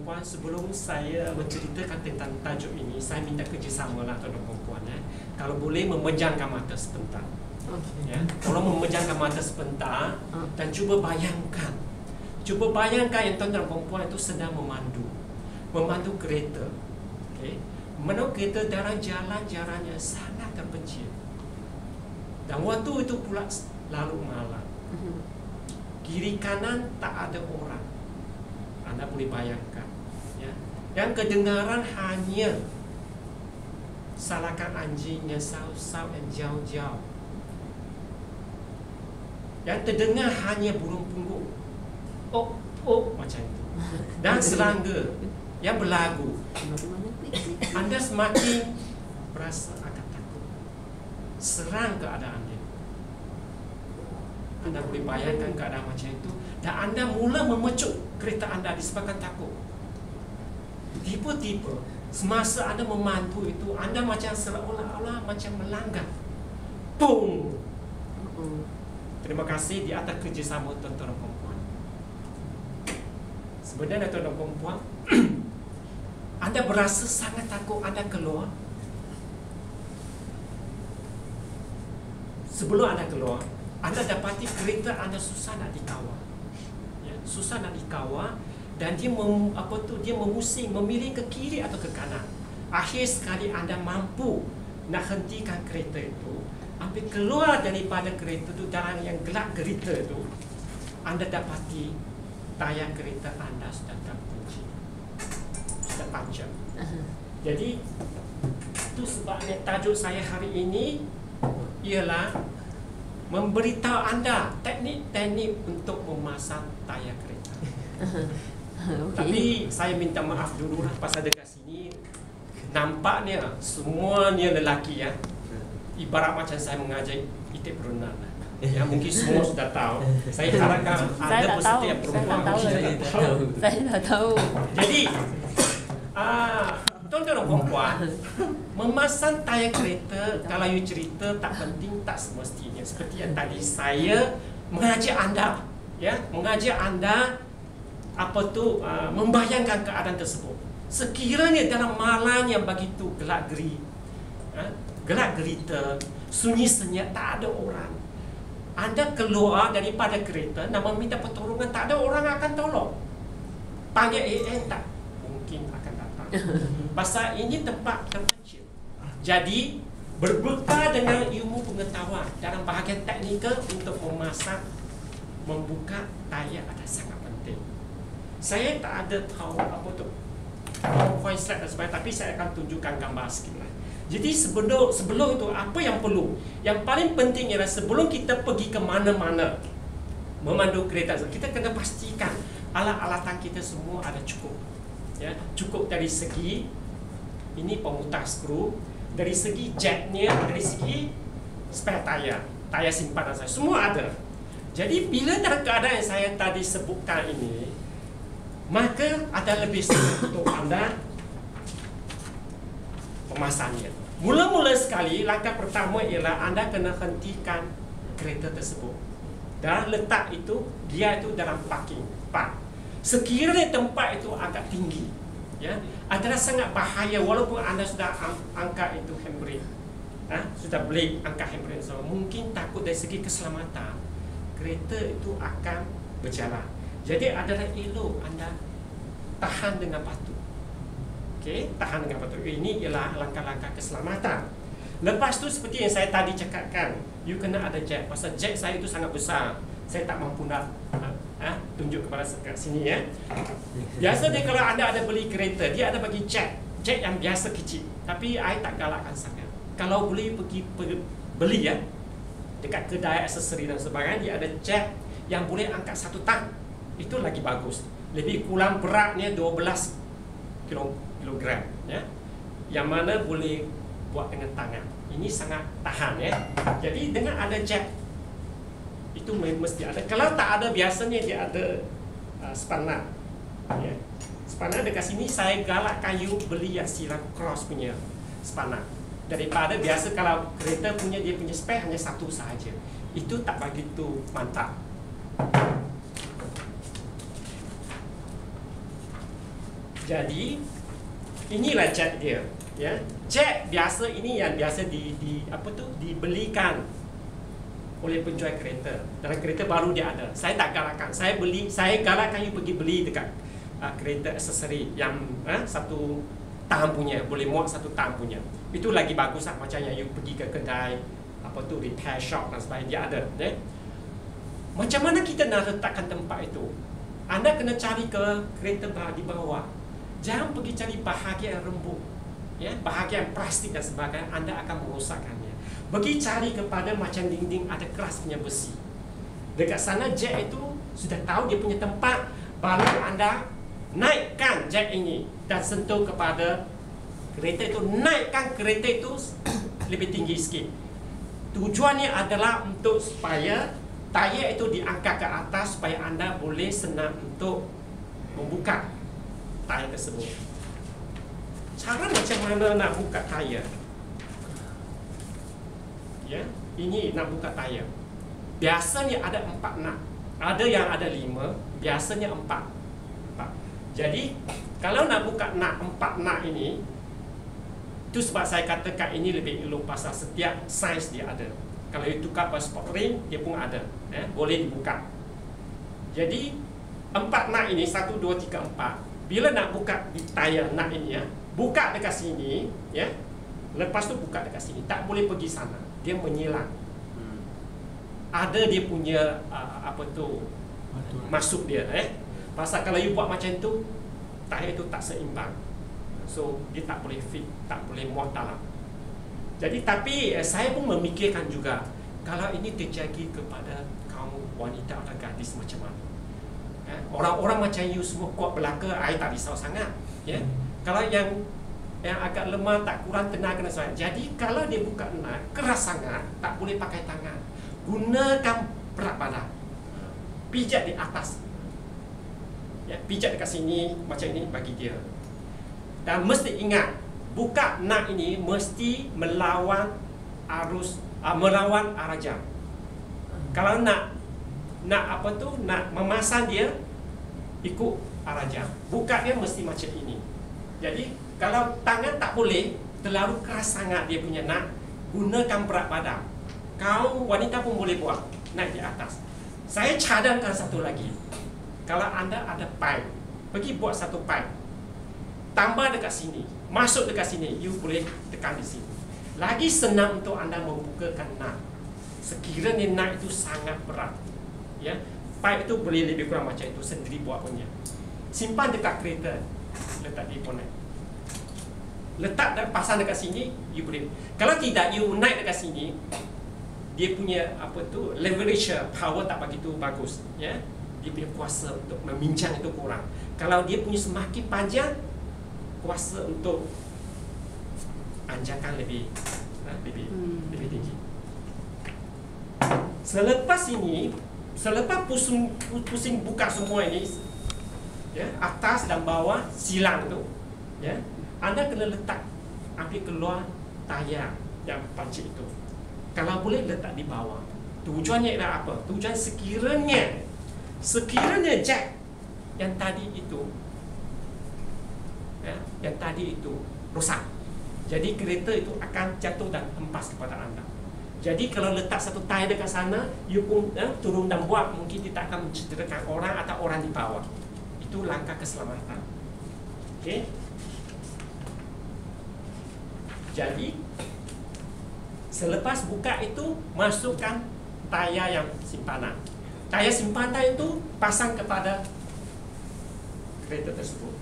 Puan, sebelum saya menceritakan tentang tajuk ini, saya minta kerjasama lah tuan-tuan dan puan. Kalau boleh memejamkan mata sebentar. Ya, tolong memejamkan mata sebentar dan cuba bayangkan yang tuan-tuan dan puan itu sedang memandu kereta. Okay? Memandu kereta dalam jalan yang sangat terpencil. Dan waktu itu pula lalu malam. Kiri kanan tak ada orang. Anda boleh bayangkan, ya. Yang kedengaran hanya salakan anjingnya saut-saut yang jauh-jauh. Yang terdengar hanya burung punggung, oh macam itu. Dan serangga yang berlagu. Anda semakin berasa akan takut. Serang keadaan dia. Anda boleh bayangkan keadaan macam itu. Dan anda mula memecut kereta anda disebabkan takut. Tiba-tiba semasa anda memandu itu, anda macam seolah-olah macam melanggar. Boom. Terima kasih di atas kerjasama tuan-tuan dan puan. Sebenarnya tuan-tuan dan puan, anda berasa sangat takut, anda keluar. Sebelum anda keluar, anda dapati kereta anda susah nak dikawal. Ya, susah nak dikawal dan dia memusing, memiring ke kiri atau ke kanan. Akhir sekali anda mampu nak hentikan kereta itu, ambil keluar daripada kereta itu dalam yang gelap gelita itu. Anda dapati tayar kereta anda sudah terkunci, sudah pancap. Jadi itu sebabnya tajuk saya hari ini ialah memberitahu anda teknik-teknik untuk memasang tayar kereta. Tapi saya minta maaf dulu lah, pasal dekat sini nampaknya semuanya lelaki, ya. Ibarat macam saya mengajar itik berenang lah. Ya, mungkin semua sudah tahu. Saya harapkan anda peserta yang perempuan saya dah tahu. Jadi tuan-tuan dan puan, memasang tayar kereta, kalau you cerita tak penting, tak semestinya. Seperti yang tadi saya mengajak anda, ya, membayangkan keadaan tersebut. Sekiranya dalam malam yang begitu gelap gelita, sunyi senyap, tak ada orang, anda keluar daripada kereta nak meminta pertolongan, tak ada orang akan tolong. Panggil AM tak mungkin akan datang. Pasal ini tempat terpencil. Jadi berbekal dengan ilmu pengetahuan dalam bahagian teknikal untuk membuka tayar adalah sangat penting. Saya tak ada tahu apa tu PowerPoint slide dan sebagainya, tapi saya akan tunjukkan gambar sikit lah. Jadi sebelum itu apa yang perlu? Yang paling penting ialah sebelum kita pergi ke mana-mana memandu kereta, kita kena pastikan alat-alatan kita semua ada cukup. Ya, cukup dari segi ini pemutar skru, dari segi jacknya, dari segi spare tayar simpanan saya, semua ada. Jadi bila dalam keadaan yang saya tadi sebutkan ini, maka ada lebih senang untuk anda memasangnya. Mula-mula sekali, langkah pertama ialah anda kena hentikan kereta tersebut dan letak itu, dia itu dalam parking park. Sekiranya tempat itu agak tinggi, ya, adalah sangat bahaya walaupun anda sudah angkat itu handbrake, sudah brake, angkat handbrake, so, mungkin takut dari segi keselamatan kereta itu akan berjalan. Jadi adalah elok anda tahan dengan batu. Okey, tahan dengan batu. Ini ialah langkah-langkah keselamatan. Lepas tu seperti yang saya tadi cakapkan, you kena ada jack. Pasal jack saya itu sangat besar, saya tak mampu nak tunjuk kepada sini, ya. Biasa dia kalau anda ada beli kereta, dia ada bagi jack yang biasa kecil. Tapi I tak galakkan sangat. Kalau boleh pergi beli, ya, dekat kedai aksesori dan sebagainya, dia ada jack yang boleh angkat 1 tan. Itu lagi bagus. Lebih kurang beratnya 12 kilogram, ya. Yang mana boleh buat dengan tangan. Ini sangat tahan, ya. Jadi dengan ada jack itu mesti ada. Kalau tak ada, biasanya dia ada spanner, ya. Spanner dekat sini saya galakkan you beli yang silang cross punya spanner, daripada biasa kalau kereta punya dia punya spare hanya 1 sahaja. Itu tak begitu mantap. Jadi inilah jack dia, ya. Jack biasa ini yang biasa dibelikan oleh penjual kereta. Dalam kereta baru dia ada. Saya tak galakkan. Saya galakkan you pergi beli dekat kereta aksesori yang satu tahun punya, boleh muat satu tahun punya. Itu lagi bagus lah, macam yang you pergi ke kedai repair shop dan sebagainya, dia ada, ya. Macam mana kita nak letakkan tempat itu? Anda kena cari ke kereta di bawah. Jangan pergi cari bahagian rembuk, ya, bahagian plastik dan sebagainya. Anda akan merosakkannya. Pergi cari kepada macam dinding ada keras punya besi. Dekat sana jack itu sudah tahu dia punya tempat. Baru anda naikkan jack ini dan sentuh kepada kereta itu. Naikkan kereta itu lebih tinggi sikit. Tujuannya adalah untuk supaya tayar itu diangkat ke atas, supaya anda boleh senang untuk membuka tayar tersebut. Cara macam mana nak buka tayar? Ya, ini nak buka tayar. Biasanya ada 4 nak. Ada yang ada 5, biasanya 4. Jadi kalau nak buka nak 4 nak ini, itu sebab saya katakan ini lebih elok pasal setiap saiz dia ada. Kalau you tukar passport ring, dia pun ada, ya, boleh dibuka. Jadi 4 nak ini 1, 2, 3, 4. Bila nak buka di tayar nak ini, ya, buka dekat sini, ya. Lepas tu buka dekat sini, tak boleh pergi sana. Dia menyilang. Ada dia punya masuk dia, pasal kalau you buat macam tu, tayar itu tak seimbang. So dia tak boleh fit, tak boleh muat dalam. Jadi tapi saya pun memikirkan juga, kalau ini terjadi kepada kaum wanita atau gadis macam mana, orang-orang macam you semua kuat belaka, I tak risau sangat, ya. Kalau yang agak lemah, tak kurang tenaga dan sebagainya. Jadi kalau dia buka nak keras sangat, tak boleh pakai tangan. Gunakan berat badan. Pijat di atas. Ya, pijat dekat sini macam ini bagi dia. Dan mesti ingat, buka nak ini mesti melawan arus, melawan arah jam. Kalau nak memasang dia ikut arah jam. Buka dia mesti macam ini. Jadi kalau tangan tak boleh, terlalu keras sangat dia punya nak, gunakan berat badan. Kau wanita pun boleh buat, naik di atas. Saya cadangkan satu lagi. Kalau anda ada pipe, pergi buat satu pipe. Tambah dekat sini, masuk dekat sini, you boleh tekan di sini. Lagi senang untuk anda membukakan nak. Sekiranya nak itu sangat berat, ya, pipe itu boleh lebih kurang macam itu, sendiri buat punya. Simpan dekat kereta, letak di bonnet. Letak dan pasang dekat sini, you boleh. Kalau tidak, you naik dekat sini, dia punya leverage power tak begitu bagus, ya. Dia punya kuasa untuk memincang itu kurang. Kalau dia punya semakin panjang, kuasa untuk anjakan lebih tinggi. Selepas ini, selepas pusing buka semua ini, ya, atas dan bawah silang tu, ya, anda kena letak, ambil keluar tayar yang pancit itu. Kalau boleh letak di bawah. Tujuannya ialah apa? Tujuan sekiranya jack yang tadi itu, ya, yang tadi itu rosak, jadi kereta itu akan jatuh dan hempas kepada anda. Jadi kalau letak satu tayar dekat sana, you pun turun dan buat, mungkin kita akan mencederakan orang atau orang di bawah. Itu langkah keselamatan. Okey. Jadi selepas buka itu, masukkan tayar yang simpanan. Tayar simpanan itu pasang kepada kereta tersebut.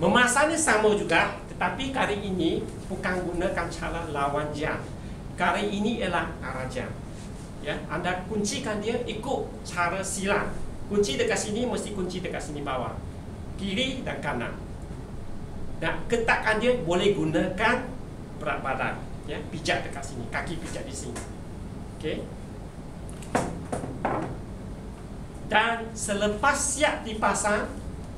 Memasangnya sama juga, tetapi kali ini bukan gunakan cara lawan jam. Kali ini ialah arah jam. Ya, anda kuncikan dia ikut cara silang. Kunci dekat sini mesti kunci dekat sini bawah, kiri dan kanan. Dan ketatkan dia boleh gunakan berat badan. Ya, pijak dekat sini, kaki pijak di sini. Okey. Dan selepas siap dipasang,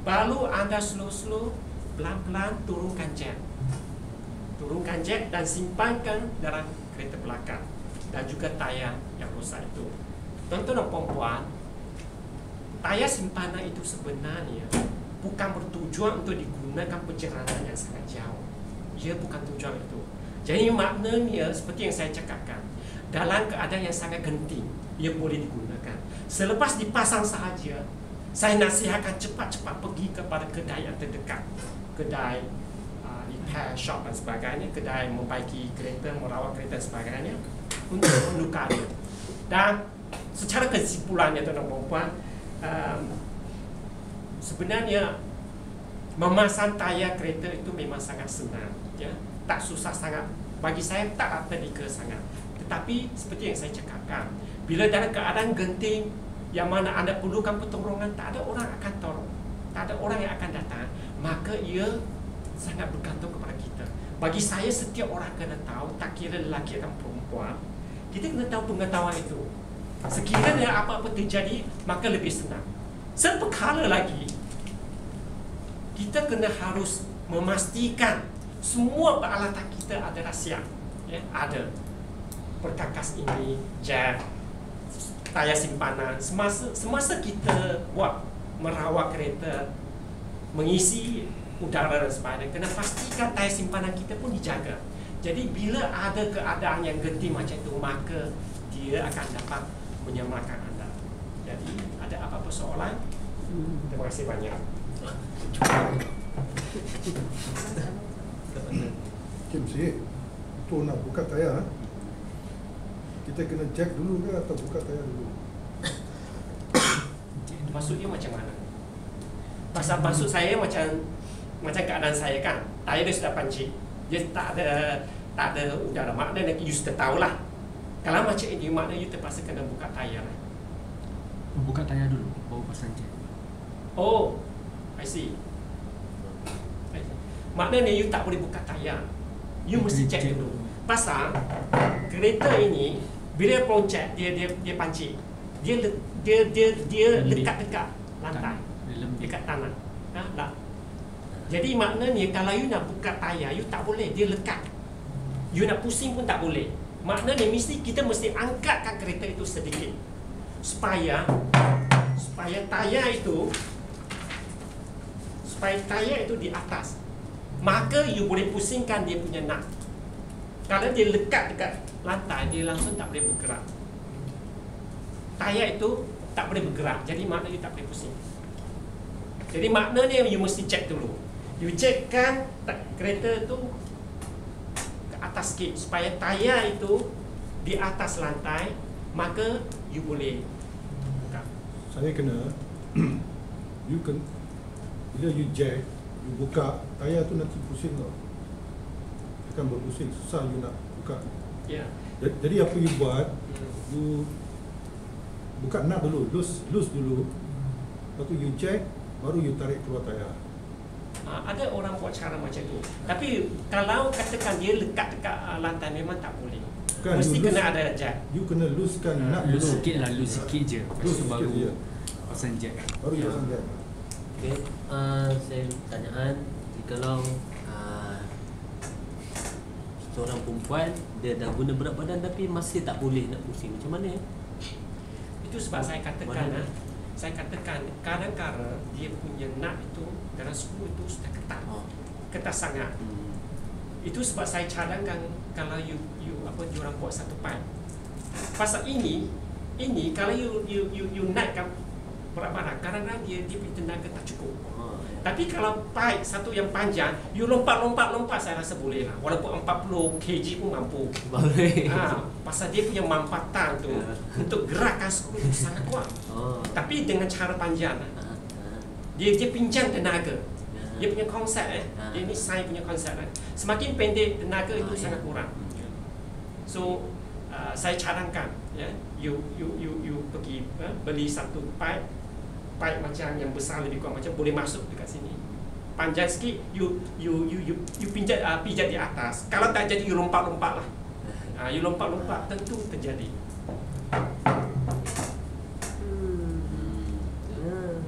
baru anda slow-slow, pelan-pelan turunkan jack. Turunkan jack dan simpankan dalam kereta belakang dan juga tayar yang rosak itu. Tuan-tuan dan puan-puan, tayar simpanan itu sebenarnya bukan bertujuan untuk digunakan perjalanan yang sangat jauh. Ia bukan tujuan itu. Jadi maknanya seperti yang saya cakapkan, dalam keadaan yang sangat genting, ia boleh digunakan. Selepas dipasang sahaja, saya nasihatkan cepat-cepat pergi kepada kedai yang terdekat, kedai repair shop dan sebagainya, kedai membaiki kereta, merawat kereta dan sebagainya, untuk menukarnya. Dan secara kesimpulannya tuan-tuan dan puan, sebenarnya memasang tayar kereta itu memang sangat senang, ya, tak susah sangat. Bagi saya tak teknikal sangat. Tetapi seperti yang saya cakapkan, bila dalam keadaan genting yang mana anda perlukan pertolongan, tak ada orang akan tolong, tak ada orang yang akan datang, maka ia sangat bergantung kepada kita. Bagi saya, setiap orang kena tahu, tak kira lelaki atau perempuan, kita kena tahu pengetahuan itu. Sekiranya apa-apa terjadi, maka lebih senang. Seperkala lagi, kita kena harus memastikan semua peralatan kita adalah siap, ya, ada perkakas ini, jack, tayar simpanan. Semasa kita buat merawat kereta, mengisi udara dan sebagainya, kena pastikan tayar simpanan kita pun dijaga. Jadi bila ada keadaan yang genting macam itu, maka dia akan dapat menyelamatkan anda. Jadi ada apa-apa soalan? Terima kasih banyak. Kim sikit. Untuk nak buka tayar, kita kena jack dulu ke atau buka tayar dulu? Maksudnya macam mana? Pasal maksud saya macam keadaan saya kan, tayar dia sudah pancit, dia tak ada udara. Maknanya you sudah tahulah. Kalau macam ini, maknanya you terpaksa kena buka tayar. Buka tayar dulu, baru pasang jack. Oh, I see. Maknanya you tak boleh buka tayar. You mesti cek dulu. Pasal kereta ini bila pelonceng dia pancit, dia lekat dekat lantai, dekat tanah. Tak. Jadi maknanya kalau you nak buka tayar, you tak boleh, dia lekat. You nak pusing pun tak boleh. Maknanya kita mesti angkatkan kereta itu sedikit supaya tayar itu di atas. Maka you boleh pusingkan dia punya nak. Kalau dia lekat dekat lantai, dia langsung tak boleh bergerak. Tayar itu tak boleh bergerak. Jadi maknanya you tak boleh pusing. Jadi maknanya you mesti cek dulu. You cekkan kereta itu ke atas sikit supaya tayar itu di atas lantai, maka you boleh buka. Saya kena bila you jack, you buka, tayar tu nanti pusing tau. Akan berpusing, susah you nak buka. Ya. Jadi apa you buat, you buka nut dulu, loose dulu. Lepas tu you jack, baru you tarik keluar tayar. Ada orang buat cara macam tu. Tapi kalau katakan dia lekat dekat lantai, memang tak boleh. Kan, mesti you kena loose, ada jack. You kena loosekan nut dulu. Loose sikit je. Loose sikit Baru je. pasang jack. Baru you pasang jack. Okay, saya pertanyaan, kalau seorang perempuan dia dah guna berat badan tapi masih tak boleh nak pusing, macam mana? Itu sebab saya katakan, kadang-kadang dia punya nut itu dalam skru itu sudah ketat sangat. Itu sebab saya cadangkan kalau you orang buat satu pipe. Pasal ini kalau you naikkan berat badan, kadang-kadang dia punya tenaga tak cukup. Tapi kalau pipe satu yang panjang, you lompat, saya rasa boleh lah. Walaupun 40 kg pun mampu. Boleh. Pasal dia punya mampatan tu untuk gerakkan skru itu sangat kuat. Tapi dengan cara panjang, dia pinjam tenaga. Dia punya konsep dia ni saya punya konsep semakin pendek tenaga itu sangat kurang. So saya cadangkan, ya, you pergi beli satu pipe macam yang besar, lebih kurang macam boleh masuk dekat sini, panjang sikit, you pijat di atas. Kalau tak jadi, you lompat lah. You lompat tentu terjadi.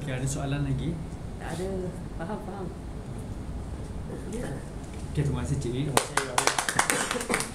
Okay, ada soalan lagi? Tak ada. Faham. Ya. Okay, terima kasih Cik. Terima kasih.